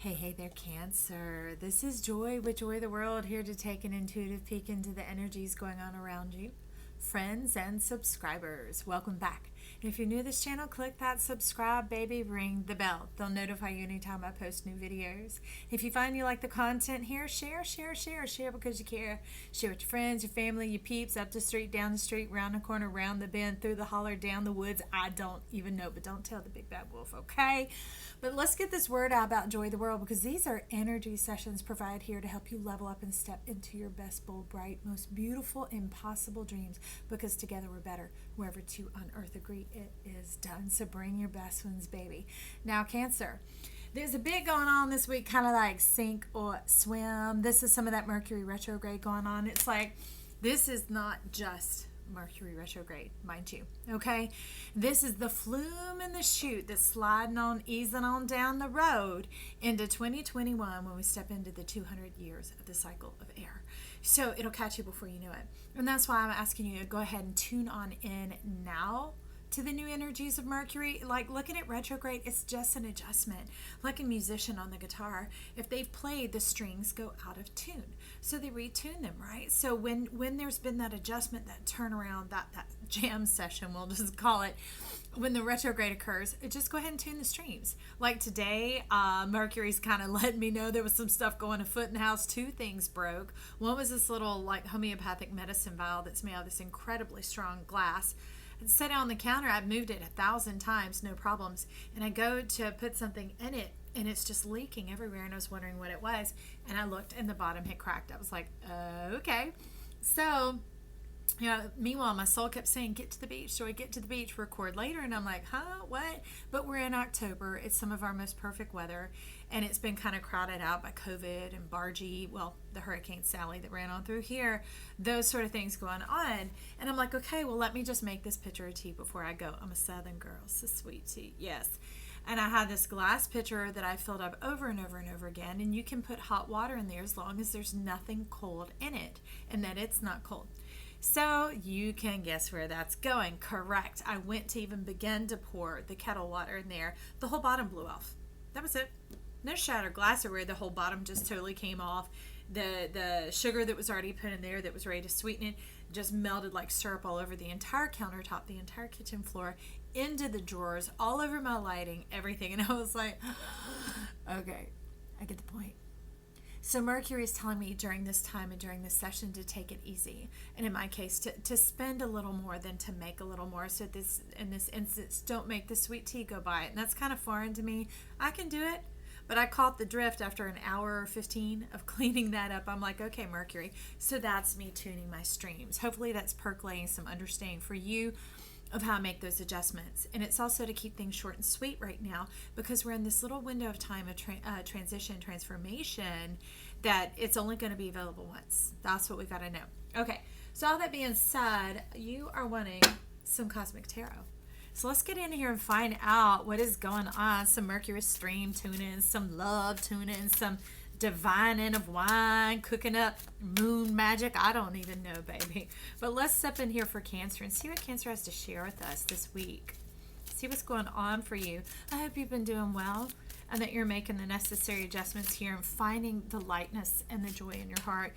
Hey there, Cancer. This is Joy with Joy the World, here to take an intuitive peek into the energies going on around you. Friends and subscribers, welcome back. And if you're new to this channel, click that subscribe, baby, ring the bell. They'll notify you anytime I post new videos. If you find you like the content here, share because you care. Share with your friends, your family, your peeps, up the street, down the street, round the corner, round the bend, through the holler, down the woods. I don't even know, but don't tell the big bad wolf, okay? But let's get this word out about Joy the World, because these are energy sessions provided here to help you level up and step into your best, bold, bright, most beautiful, impossible dreams, because together we're better. Wherever two on earth agree, it is done. So bring your best ones, baby. Now, Cancer, there's a bit going on this week, kind of like sink or swim. This is some of that Mercury Retrograde going on. It's like, this is not just Mercury Retrograde, mind you, okay? This is the flume and the chute that's sliding on, easing on down the road into 2021 when we step into the 200 years of the cycle of air. So it'll catch you before you know it. And that's why I'm asking you to go ahead and tune on in now to the new energies of Mercury. Like, looking at retrograde, it's just an adjustment. Like a musician on the guitar, if they've played, the strings go out of tune, so they retune them, right? So when there's been that adjustment, that turnaround, that jam session, we'll just call it, when the retrograde occurs, just go ahead and tune the streams. Like today, Mercury's kind of letting me know there was some stuff going afoot in the house. Two things broke. One was this little like homeopathic medicine vial that's made out of this incredibly strong glass. It's set on the counter. I've moved it 1,000 times, no problems. And I go to put something in it, and it's just leaking everywhere. And I was wondering what it was. And I looked, and the bottom had cracked. I was like, okay. So, meanwhile, my soul kept saying, get to the beach. So I get to the beach, record later. And I'm like, huh, what? But we're in October. It's some of our most perfect weather. And it's been kind of crowded out by COVID and bargee, well, the Hurricane Sally that ran on through here, those sort of things going on. And I'm like, okay, well, let me just make this pitcher of tea before I go. I'm a Southern girl, so sweet tea, yes. And I had this glass pitcher that I filled up over and over and over again. And you can put hot water in there as long as there's nothing cold in it and that it's not cold. So you can guess where that's going. Correct. I went to even begin to pour the kettle water in there. The whole bottom blew off. That was it. No shattered glassware. The whole bottom just totally came off. The sugar that was already put in there that was ready to sweeten it just melted like syrup all over the entire countertop, the entire kitchen floor, into the drawers, all over my lighting, everything. And I was like, okay, I get the point. So Mercury is telling me during this time and during this session to take it easy. And in my case, to spend a little more than to make a little more. So in this instance, don't make the sweet tea go by it. And that's kind of foreign to me. I can do it. But I caught the drift after an hour or 15 of cleaning that up. I'm like, okay, Mercury. So that's me tuning my streams. Hopefully that's percolating some understanding for you of how I make those adjustments. And it's also to keep things short and sweet right now, because we're in this little window of time of transition, transformation, that it's only going to be available once. That's what we got to know. Okay, so all that being said, you are wanting some cosmic tarot. So let's get in here and find out what is going on. Some Mercury stream tuning, some love tuning, some divining of wine, cooking up moon magic. I don't even know, baby. But let's step in here for Cancer and see what Cancer has to share with us this week. See what's going on for you. I hope you've been doing well and that you're making the necessary adjustments here and finding the lightness and the joy in your heart.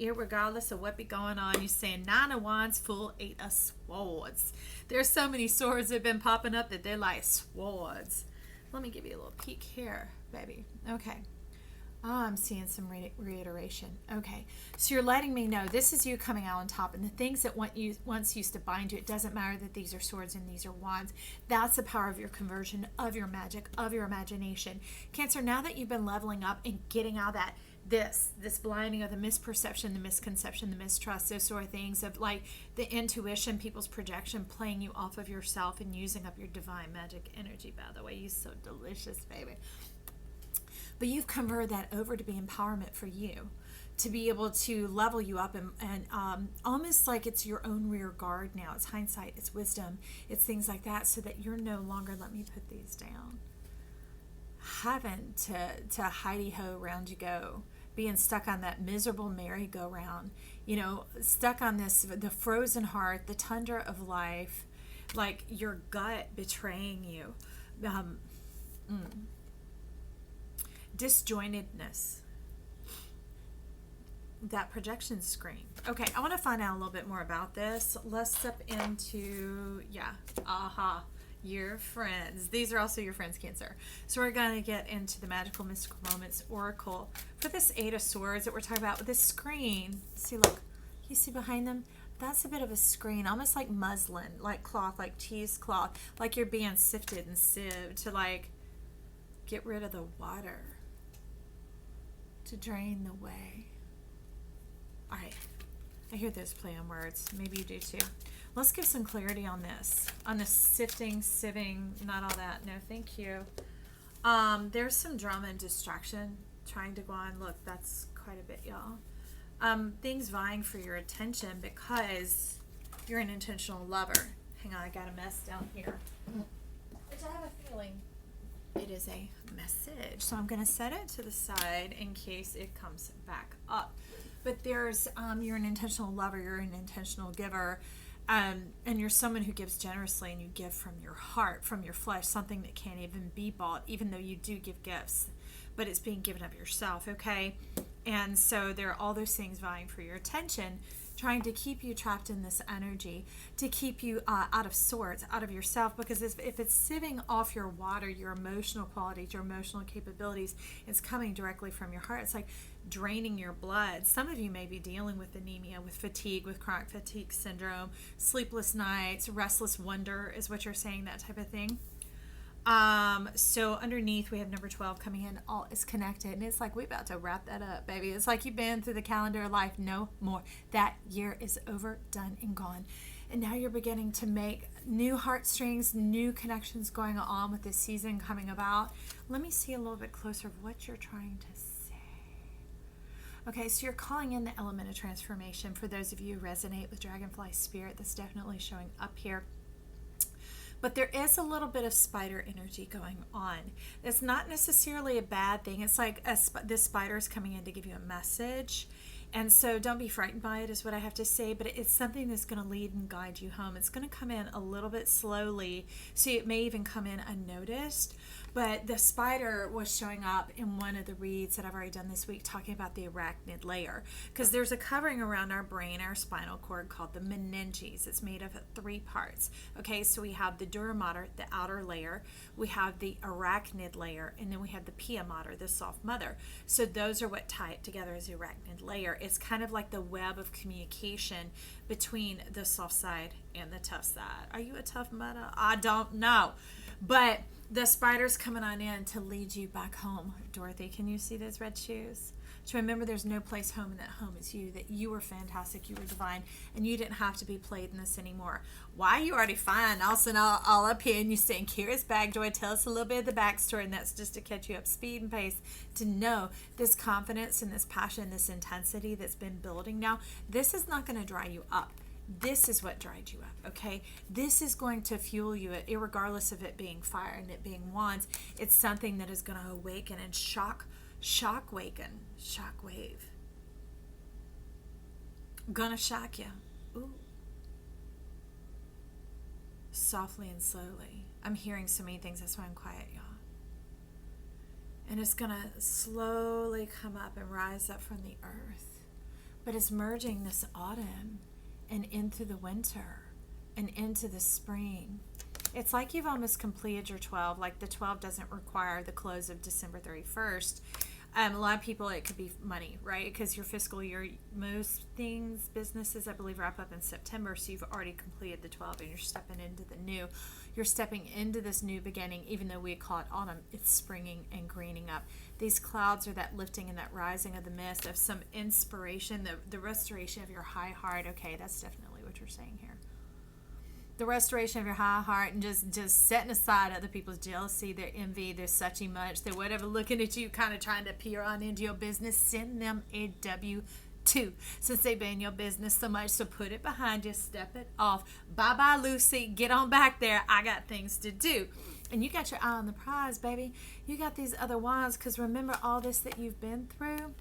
Irregardless of what be going on, you're saying 9 of Wands, full 8 of Swords. There's so many swords that have been popping up that they're like swords. Let me give you a little peek here, baby. Okay. I'm seeing some reiteration. Okay. So you're letting me know this is you coming out on top, and the things that once used to bind you, it doesn't matter that these are swords and these are wands. That's the power of your conversion, of your magic, of your imagination. Cancer, now that you've been leveling up and getting out of that, this blinding of the misperception, the misconception, the mistrust, those sort of things of like the intuition, people's projection, playing you off of yourself and using up your divine magic energy. By the way, you're so delicious, baby. But you've converted that over to be empowerment for you, to be able to level you up and almost like it's your own rear guard now. It's hindsight, it's wisdom, it's things like that, so that you're no longer, let me put these down, having to hidey-ho round you go, being stuck on that miserable merry-go-round, stuck on the frozen heart, the tundra of life, like your gut betraying you. disjointedness. That projection screen. Okay, I want to find out a little bit more about this. Let's step into, your friends. These are also your friends, Cancer. So we're going to get into the Magical Mystical Moments Oracle for this Eight of Swords that we're talking about with this screen. See, look, you see behind them? That's a bit of a screen, almost like muslin, like cloth, like cheesecloth, like you're being sifted and sieved to like get rid of the water, to drain the way. All right, I hear those play on words. Maybe you do too. Let's give some clarity on this sifting, sieving, not all that. No, thank you. There's some drama and distraction trying to go on. Look, that's quite a bit, y'all. Things vying for your attention because you're an intentional lover. Hang on, I got a mess down here, which I have a feeling it is a message. So I'm going to set it to the side in case it comes back up. But there's, you're an intentional lover, you're an intentional giver, and you're someone who gives generously, and you give from your heart, from your flesh, something that can't even be bought, even though you do give gifts, but it's being given of yourself, okay? And so there are all those things vying for your attention, trying to keep you trapped in this energy, to keep you out of sorts, out of yourself, because if it's sieving off your water, your emotional qualities, your emotional capabilities, it's coming directly from your heart. It's like draining your blood. Some of you may be dealing with anemia, with fatigue, with chronic fatigue syndrome, sleepless nights, restless wonder is what you're saying, that type of thing. So underneath we have number 12 coming in. All is connected, and it's like we about to wrap that up, baby. It's like you've been through the calendar of life, no more. That year is over, done, and gone, and now you're beginning to make new heartstrings, new connections going on with this season coming about. Let me see a little bit closer of what you're trying to say. Okay, so you're calling in the element of transformation. For those of you who resonate with Dragonfly Spirit, that's definitely showing up here. But there is a little bit of spider energy going on. It's not necessarily a bad thing. It's like this spider is coming in to give you a message. And so don't be frightened by it is what I have to say, but it's something that's going to lead and guide you home. It's going to come in a little bit slowly, so it may even come in unnoticed. But the spider was showing up in one of the reads that I've already done this week, talking about the arachnid layer, because there's a covering around our brain, our spinal cord, called the meninges. It's made of 3 parts. Okay, so we have the dura mater, the outer layer, we have the arachnid layer, and then we have the pia mater, the soft mother. So those are what tie it together as the arachnid layer. It's kind of like the web of communication between the soft side and the tough side. Are you a tough mother? I don't know. But the spider's coming on in to lead you back home. Dorothy, can you see those red shoes? To remember there's no place home, and that home is you, that you were fantastic, you were divine, and you didn't have to be played in this anymore. Why? You already fine. All up here, and you saying, Kira's bag. Joy, tell us a little bit of the backstory, and that's just to catch you up speed and pace, to know this confidence and this passion, this intensity that's been building now, this is not going to dry you up. This is what dried you up, okay? This is going to fuel you, irregardless of it being fire and it being wands. It's something that is going to awaken and shockwave. Gonna shock you. Ooh. Softly and slowly. I'm hearing so many things, that's why I'm quiet, y'all. And it's gonna slowly come up and rise up from the earth. But it's merging this autumn and into the winter and into the spring. It's like you've almost completed your 12. Like the 12 doesn't require the close of December 31st. A lot of people, it could be money, right? Because your fiscal year, most things, businesses, I believe, wrap up in September. So you've already completed the 12 and you're stepping into the new. You're stepping into this new beginning, even though we call it autumn, it's springing and greening up. These clouds are that lifting and that rising of the mist, of some inspiration, the restoration of your high heart. Okay, that's definitely what you're saying here. The restoration of your high heart, and just setting aside other people's jealousy, their envy, their suchy much, their whatever, looking at you, kind of trying to peer on into your business. Send them a W-2, since they've been in your business so much. So put it behind you, step it off. Bye-bye, Lucy. Get on back there. I got things to do. And you got your eye on the prize, baby. You got these other wands, because remember all this that you've been through.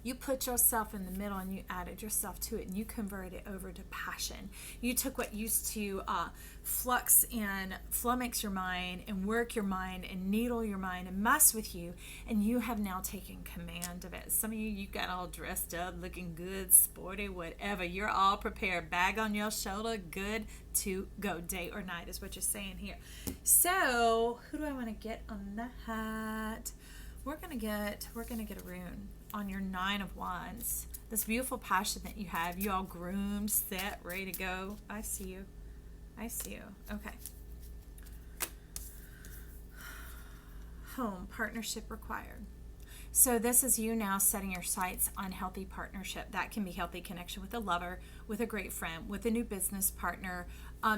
You put yourself in the middle and you added yourself to it, and you converted it over to passion. You took what used to flux and flummox your mind and work your mind and needle your mind and mess with you, and you have now taken command of it. Some of you got all dressed up, looking good, sporty, whatever. You're all prepared, bag on your shoulder, good to go. Day or night is what you're saying here. So who do I want to get on that? We're gonna get a rune on your 9 of Wands. This beautiful passion that you have, you all groomed, set, ready to go. I see you. Okay. Home, partnership required. So this is you now setting your sights on healthy partnership. That can be healthy connection with a lover, with a great friend, with a new business partner,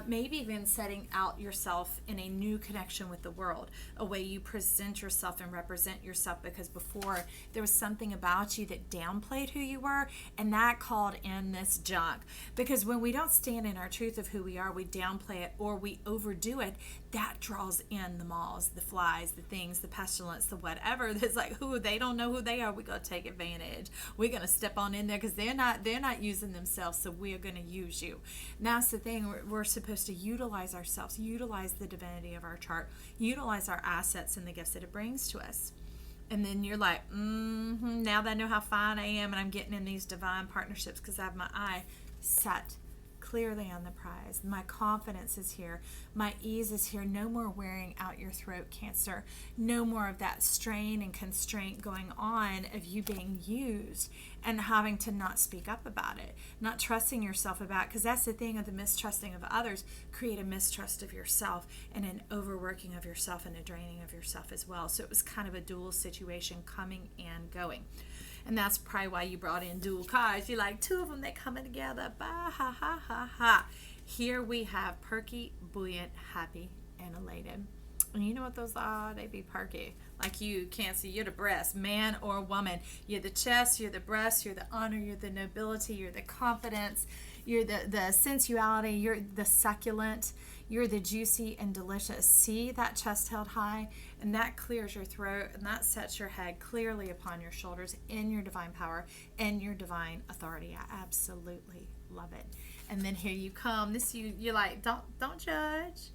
maybe even setting out yourself in a new connection with the world, a way you present yourself and represent yourself, because before there was something about you that downplayed who you were, and that called in this junk. Because when we don't stand in our truth of who we are, we downplay it or we overdo it. That draws in the moths, the flies, the things, the pestilence, the whatever. That's like, they don't know who they are. We're going to take advantage. We're going to step on in there because they're not using themselves, so we're going to use you. And that's the thing. We're supposed to utilize ourselves, utilize the divinity of our chart, utilize our assets and the gifts that it brings to us. And then you're like, now that I know how fine I am and I'm getting in these divine partnerships because I have my eye set clearly on the prize. My confidence is here. My ease is here. No more wearing out your throat, Cancer. No more of that strain and constraint going on of you being used and having to not speak up about it, not trusting yourself about it, because that's the thing of the mistrusting of others, create a mistrust of yourself and an overworking of yourself and a draining of yourself as well. So it was kind of a dual situation coming and going. And that's probably why you brought in dual cards. You're like, two of them, they coming together. Bah, ha, ha, ha, ha. Here we have perky, buoyant, happy, and elated. And you know what those are? They be perky. Like you, Cancer, you're the breast, man or woman. You're the chest, you're the breast, you're the honor, you're the nobility, you're the confidence, you're the sensuality, you're the succulent, you're the juicy and delicious. See that chest held high? And that clears your throat, and that sets your head clearly upon your shoulders in your divine power and your divine authority. I absolutely love it. And then here you come. You're like, don't judge.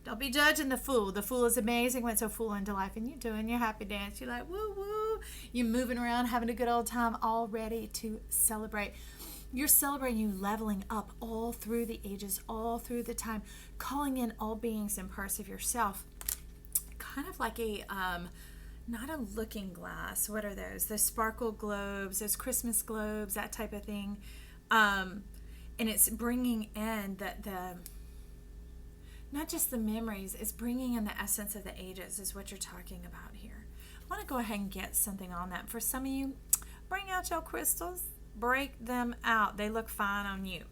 Don't be judging the fool. The fool is amazing when it's a fool into life, and you're doing your happy dance. You're like, woo woo. You're moving around, having a good old time, all ready to celebrate. You're celebrating you leveling up all through the ages, all through the time, calling in all beings and parts of yourself. Kind of like a, not a looking glass. What are those? Those sparkle globes, those Christmas globes, that type of thing. And it's bringing in the not just the memories, it's bringing in the essence of the ages is what you're talking about here. I want to go ahead and get something on that. For some of you, bring out your crystals. Break them out. They look fine on you.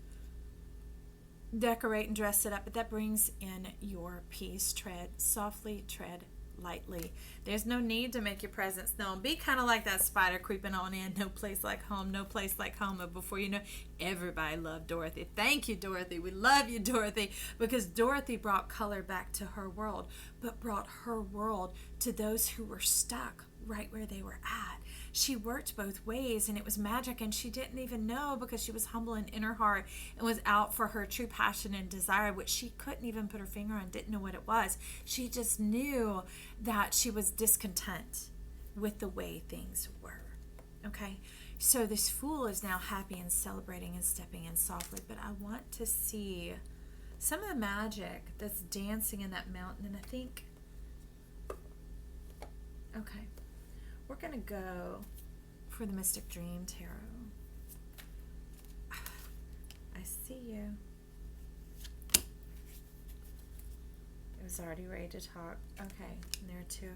Decorate and dress it up, but that brings in your peace. Tread softly, tread lightly. There's no need to make your presence known. Be kind of like that spider creeping on in. No place like home, no place like home. But before you know, everybody loved Dorothy. Thank you, Dorothy. We love you, Dorothy, because Dorothy brought color back to her world, but brought her world to those who were stuck right where they were at. She worked both ways, and it was magic, and she didn't even know, because she was humble and in her heart and was out for her true passion and desire, which she couldn't even put her finger on, didn't know what it was. She just knew that she was discontent with the way things were. Okay, so this fool is now happy and celebrating and stepping in softly, but I want to see some of the magic that's dancing in that mountain, and I think, okay, we're going to go for the Mystic Dream Tarot. I see you. It was already ready to talk. Okay, and there are two.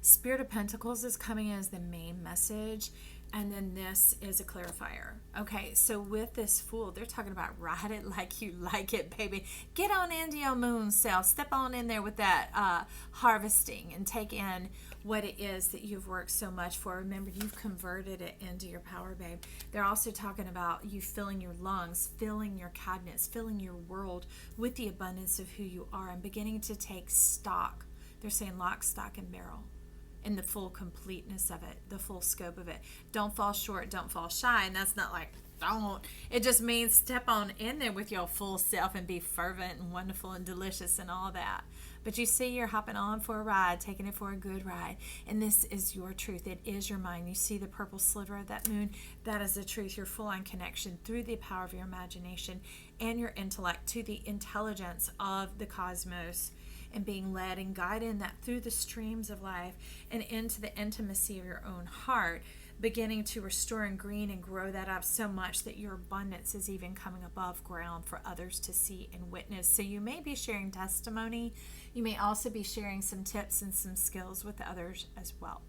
Spirit of Pentacles is coming as the main message, and then this is a clarifier. Okay, so with this Fool, they're talking about ride it like you like it, baby. Get on into your moon self. Step on in there with that harvesting and take in what it is that you've worked so much for. Remember, you've converted it into your power, babe. They're also talking about you filling your lungs, filling your cabinets, filling your world with the abundance of who you are, and beginning to take stock. They're saying lock, stock, and barrel. in the full completeness of it, the full scope of it. Don't fall short, don't fall shy. And that's not like, don't. It just means step on in there with your full self and be fervent and wonderful and delicious and all that. But you see, you're hopping on for a ride, taking it for a good ride. And this is your truth. It is your mind. You see the purple sliver of that moon? That is the truth. Your full-on connection through the power of your imagination and your intellect to the intelligence of the cosmos, and being led and guided in that through the streams of life and into the intimacy of your own heart, beginning to restore and green and grow that up so much that your abundance is even coming above ground for others to see and witness. So you may be sharing testimony. You may also be sharing some tips and some skills with others as well.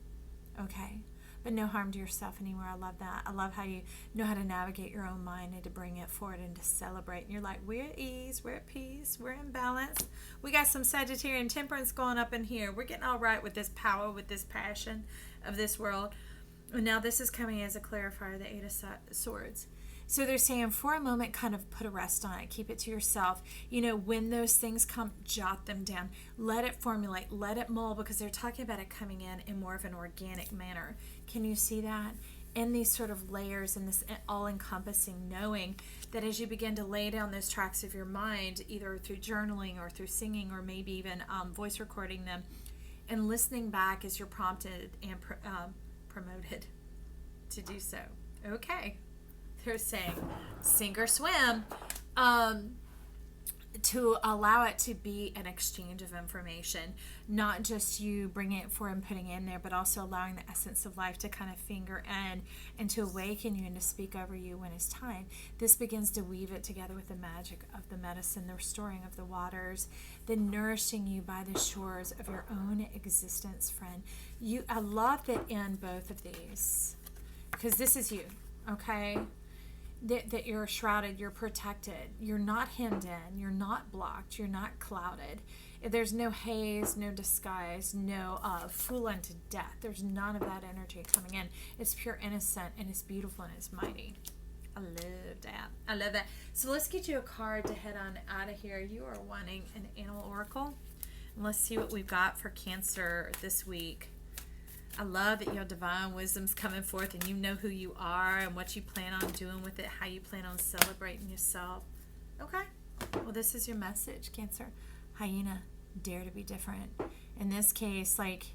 Okay? But no harm to yourself anymore. I love that. I love how you know how to navigate your own mind and to bring it forward and to celebrate. And you're like, we're at ease, we're at peace, we're in balance. We got some Sagittarian temperance going up in here. We're getting all right with this power, with this passion of this world. And now this is coming as a clarifier, the Eight of Swords. So they're saying for a moment, kind of put a rest on it. Keep it to yourself. You know, when those things come, jot them down. Let it formulate. Let it mold, because they're talking about it coming in more of an organic manner. Can you see that? In these sort of layers and this all-encompassing knowing that as you begin to lay down those tracks of your mind, either through journaling or through singing or maybe even voice recording them, and listening back as you're prompted and promoted to do so. Okay. They're saying sink or swim, to allow it to be an exchange of information, not just you bringing it forward and putting it in there, but also allowing the essence of life to kind of finger in and to awaken you and to speak over you when it's time. This begins to weave it together with the magic of the medicine, the restoring of the waters, the nourishing you by the shores of your own existence, friend. I love that in both of these, because this is you, okay? That you're shrouded, you're protected, you're not hemmed in, you're not blocked, you're not clouded. There's no haze, no disguise, no fool unto death. There's none of that energy coming in. It's pure innocent, and it's beautiful, and it's mighty. I love that. I love that. So let's get you a card to head on out of here. You are wanting an animal oracle. And let's see what we've got for Cancer this week. I love that your divine wisdom's coming forth, and you know who you are and what you plan on doing with it, how you plan on celebrating yourself. Okay. Well, this is your message, Cancer. Hyena, dare to be different. In this case, like,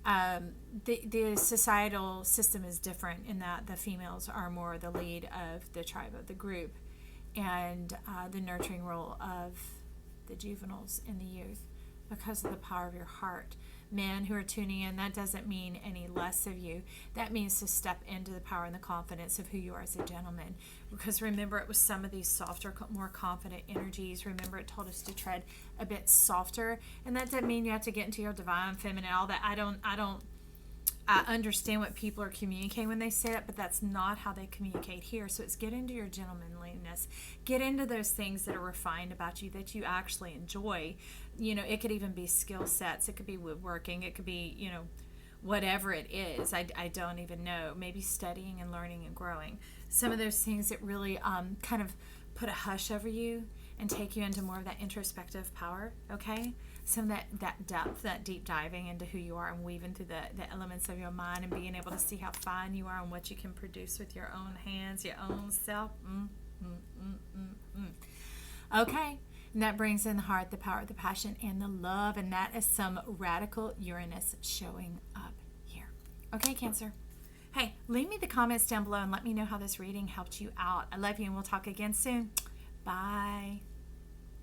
the societal system is different in that the females are more the lead of the tribe, of the group, and the nurturing role of the juveniles and the youth, because of the power of your heart. Men who are tuning in, that doesn't mean any less of you. That means to step into the power and the confidence of who you are as a gentleman. Because remember, it was some of these softer, more confident energies. Remember, it told us to tread a bit softer. And that doesn't mean you have to get into your divine feminine, all that. I understand what people are communicating when they say that, but that's not how they communicate here. So it's get into your gentlemanliness. Get into those things that are refined about you that you actually enjoy. You know, it could even be skill sets. It could be woodworking. It could be, you know, whatever it is. I don't even know. Maybe studying and learning and growing. Some of those things that really kind of put a hush over you and take you into more of that introspective power, okay? Some of that depth, that deep diving into who you are and weaving through the elements of your mind and being able to see how fine you are and what you can produce with your own hands, your own self. Okay. And that brings in the heart, the power, the passion, and the love. And that is some radical Uranus showing up here. Okay, Cancer. Hey, leave me the comments down below and let me know how this reading helped you out. I love you, and we'll talk again soon. Bye.